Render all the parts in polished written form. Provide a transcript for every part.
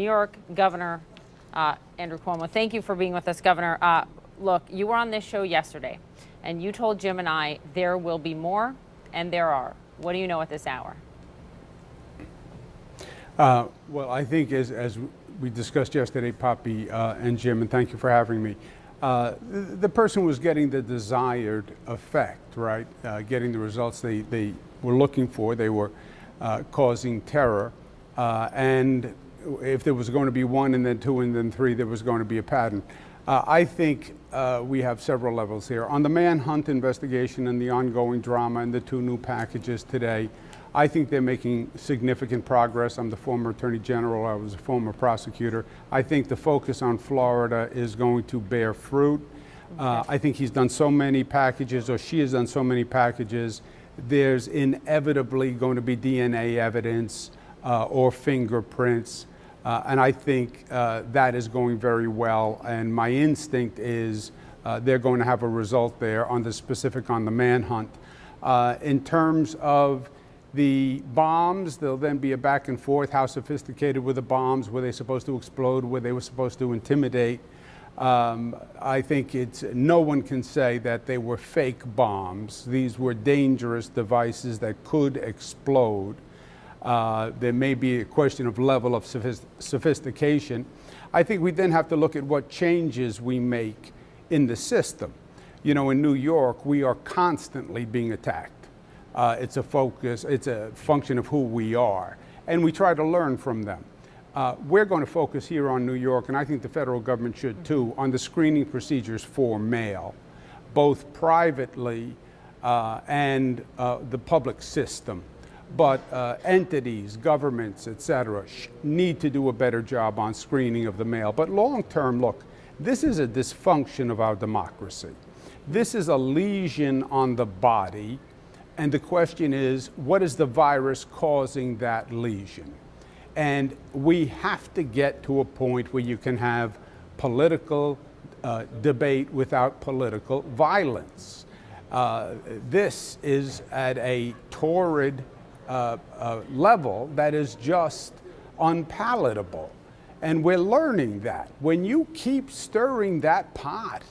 New York Governor Andrew Cuomo. Thank you for being with us, Governor. Look, you were on this show yesterday, and you told Jim and I there will be more, and there are. What do you know at this hour? Well, I think as we discussed yesterday, Poppy and Jim, and thank you for having me, the person was getting the desired effect, right? Getting the results they were looking for. They were causing terror. And if there was going to be one and then two and then three, there was going to be a pattern. I think we have several levels here. On the manhunt investigation and the ongoing drama and the two new packages today, I think they're making significant progress. I'm the former Attorney General. I was a former prosecutor. I think the focus on Florida is going to bear fruit. I think he's done so many packages, or she has done so many packages. There's inevitably going to be DNA evidence or fingerprints. And I think that is going very well. And my instinct is they're going to have a result there on the specific on the manhunt. In terms of the bombs, there'll then be a back and forth. How sophisticated were the bombs? Were they supposed to explode? Were they supposed to intimidate? I think no one can say that they were fake bombs. These were dangerous devices that could explode. There may be a question of level of sophistication. I think we then have to look at what changes we make in the system. You know, in New York, we are constantly being attacked. It's a function of who we are, and we try to learn from them. We're going to focus here on New York, and I think the federal government should too, on the screening procedures for mail, both privately and the public system. But entities, governments, et cetera, need to do a better job on screening of the mail. But long term, look, this is a dysfunction of our democracy. This is a lesion on the body. And the question is, what is the virus causing that lesion? And we have to get to a point where you can have political debate without political violence. This is at a torrid level that is just unpalatable. And we're learning that. When you keep stirring that pot,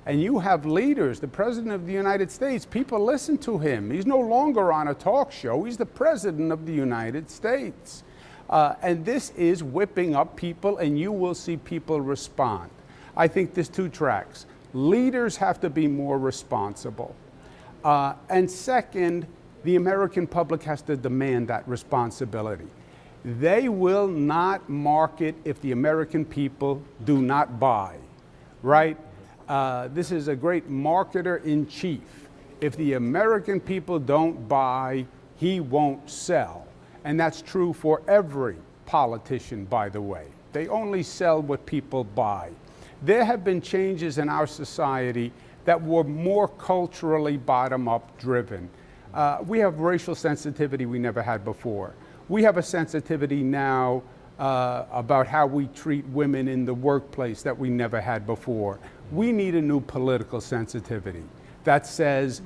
and you have leaders, the President of the United States, people listen to him. He's no longer on a talk show. He's the President of the United States. And this is whipping up people, and you will see people respond. I think there's two tracks. Leaders have to be more responsible. And second, the American public has to demand that responsibility. They will not market if the American people do not buy, right? This is a great marketer in chief. If the American people don't buy, he won't sell. And that's true for every politician, by the way. They only sell what people buy. There have been changes in our society that were more culturally bottom-up driven. We have racial sensitivity we never had before. We have a sensitivity now about how we treat women in the workplace that we never had before. We need a new political sensitivity that says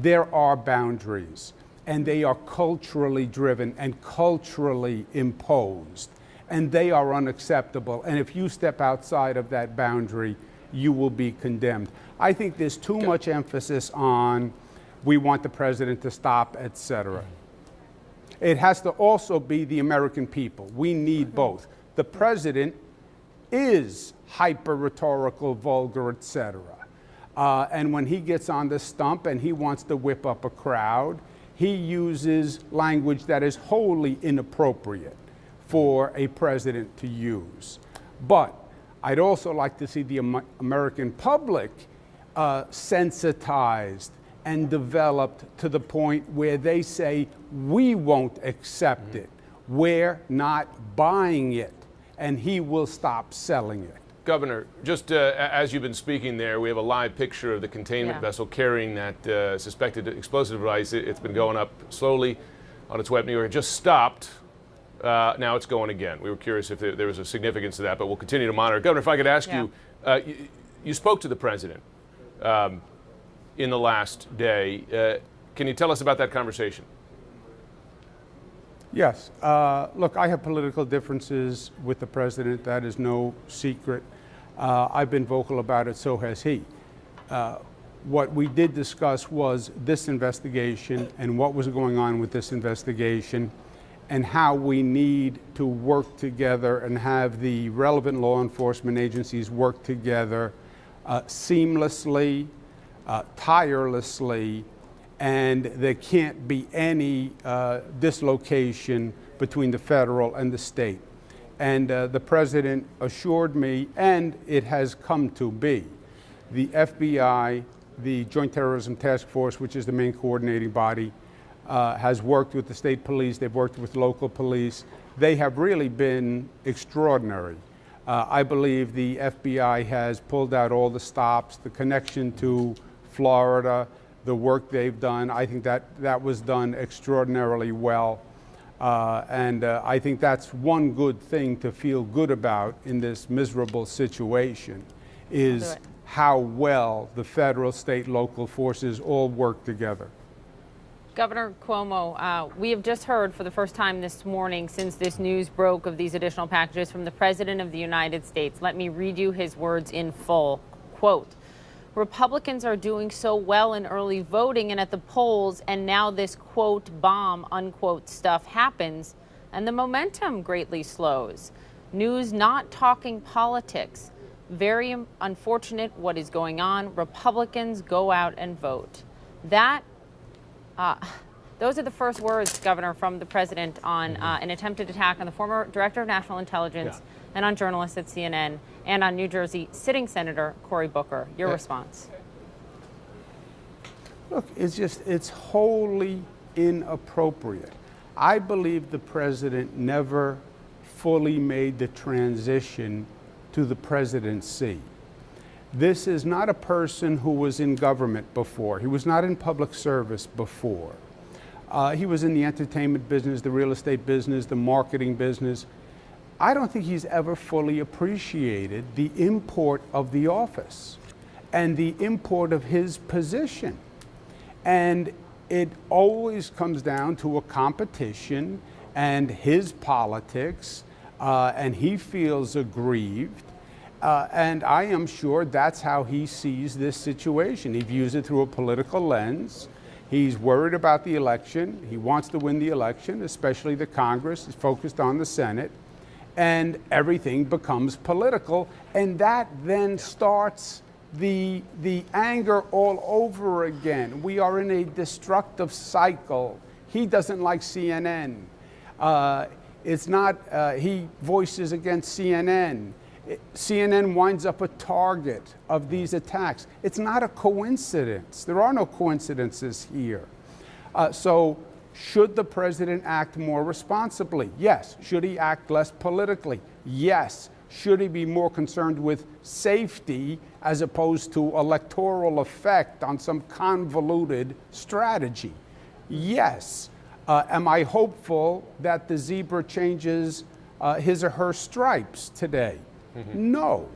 there are boundaries, and they are culturally driven and culturally imposed, and they are unacceptable. And if you step outside of that boundary, you will be condemned. I think there's too much emphasis on we want the president to stop, et cetera. It has to also be the American people. We need both. The president is hyper-rhetorical, vulgar, et cetera. And when he gets on the stump and he wants to whip up a crowd, he uses language that is wholly inappropriate for a president to use. But I'd also like to see the American public sensitized and developed to the point where they say, we won't accept it. We're not buying it, and he will stop selling it. Governor, just as you've been speaking there, we have a live picture of the containment vessel carrying that suspected explosive device. It's been going up slowly on its way up New York. It just stopped. Now it's going again. We were curious if there was a significance to that, but we'll continue to monitor. Governor, if I could ask you, you spoke to the president in the last day. Can you tell us about that conversation? Yes. Look, I have political differences with the president. That is no secret. I've been vocal about it, so has he. What we did discuss was this investigation and what was going on with this investigation and how we need to work together and have the relevant law enforcement agencies work together seamlessly, tirelessly, and there can't be any dislocation between the federal and the state. And the president assured me, and it has come to be, the FBI, the Joint Terrorism Task Force, which is the main coordinating body, has worked with the state police, they've worked with local police. They have really been extraordinary. I believe the FBI has pulled out all the stops, the connection to Florida, the work they've done. I think that was done extraordinarily well. And I think that's one good thing to feel good about in this miserable situation is how well the federal, state, local forces all work together. Governor Cuomo, we have just heard for the first time this morning since this news broke of these additional packages from the President of the United States. Let me read you his words in full. Quote, Republicans are doing so well in early voting and at the polls, and now this quote bomb unquote stuff happens and the momentum greatly slows. News not talking politics. Very unfortunate what is going on. Republicans go out and vote. Those are the first words, Governor, from the president on an attempted attack on the former director of national intelligence and on journalists at CNN and on New Jersey sitting Senator Cory Booker. Your response? Look, it's wholly inappropriate. I believe the president never fully made the transition to the presidency. This is not a person who was in government before. He was not in public service before. He was in the entertainment business, the real estate business, the marketing business. I don't think he's ever fully appreciated the import of the office and the import of his position. And it always comes down to a competition and his politics, and he feels aggrieved. And I am sure that's how he sees this situation. He views it through a political lens. He's worried about the election. He wants to win the election, especially the Congress. He's focused on the Senate. And everything becomes political. And that then starts the anger all over again. We are in a destructive cycle. He doesn't like CNN. He voices against CNN. CNN winds up a target of these attacks. It's not a coincidence. There are no coincidences here. So should the president act more responsibly? Yes. Should he act less politically? Yes. Should he be more concerned with safety as opposed to electoral effect on some convoluted strategy? Yes. Am I hopeful that the zebra changes his or her stripes today? No.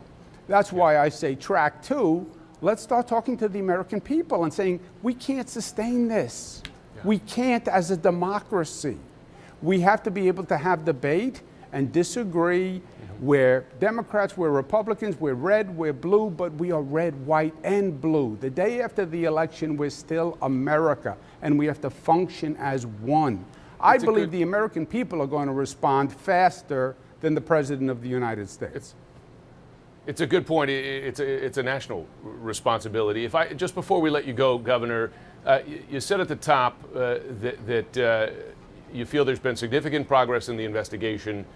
That's why I say track 2, let's start talking to the American people and saying, we can't sustain this. We can't as a democracy. We have to be able to have debate and disagree. We're Democrats, we're Republicans, we're red, we're blue, but we are red, white, and blue. The day after the election, we're still America, and we have to function as one. I believe the American people are going to respond faster than the President of the United States. It's a good point. It's a national responsibility. Just before we let you go, Governor, you said at the top that you feel there's been significant progress in the investigation.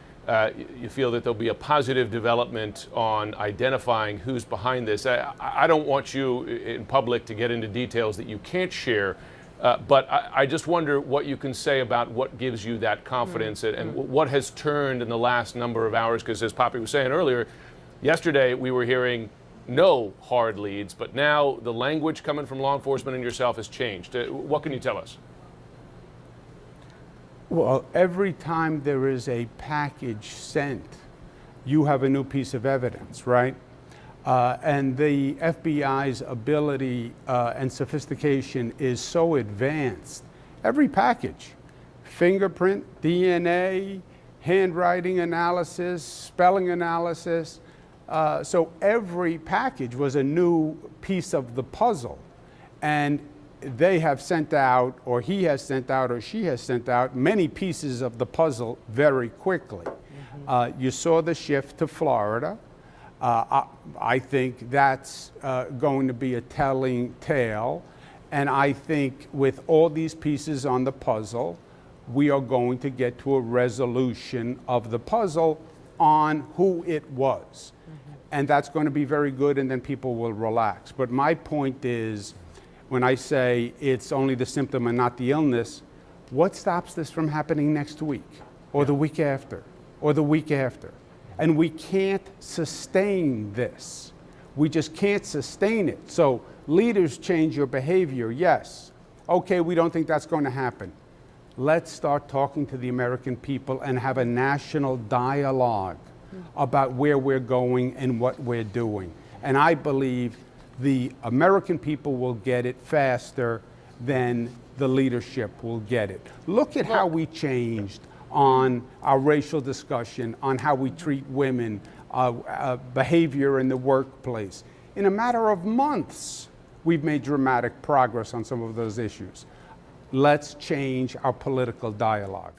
You feel that there'll be a positive development on identifying who's behind this. I don't want you in public to get into details that you can't share, but I just wonder what you can say about what gives you that confidence and what has turned in the last number of hours, because as Poppy was saying earlier, yesterday we were hearing no hard leads, but now the language coming from law enforcement and yourself has changed. What can you tell us? Well, every time there is a package sent, you have a new piece of evidence, right? And the FBI's ability and sophistication is so advanced. Every package fingerprint, DNA, handwriting analysis, spelling analysis. So every package was a new piece of the puzzle. And they have sent out, or he has sent out, or she has sent out many pieces of the puzzle very quickly. You saw the shift to Florida. I think that's going to be a telling tale. And I think with all these pieces on the puzzle, we are going to get to a resolution of the puzzle on who it was. And that's going to be very good, and then people will relax. But my point is, when I say it's only the symptom and not the illness, what stops this from happening next week, or the week after, or the week after? And we can't sustain this. We just can't sustain it. So leaders change your behavior, yes. Okay, we don't think that's going to happen. Let's start talking to the American people and have a national dialogue about where we're going and what we're doing. And I believe the American people will get it faster than the leadership will get it. Look at how we changed on our racial discussion, on how we treat women, behavior in the workplace. In a matter of months, we've made dramatic progress on some of those issues. Let's change our political dialogue.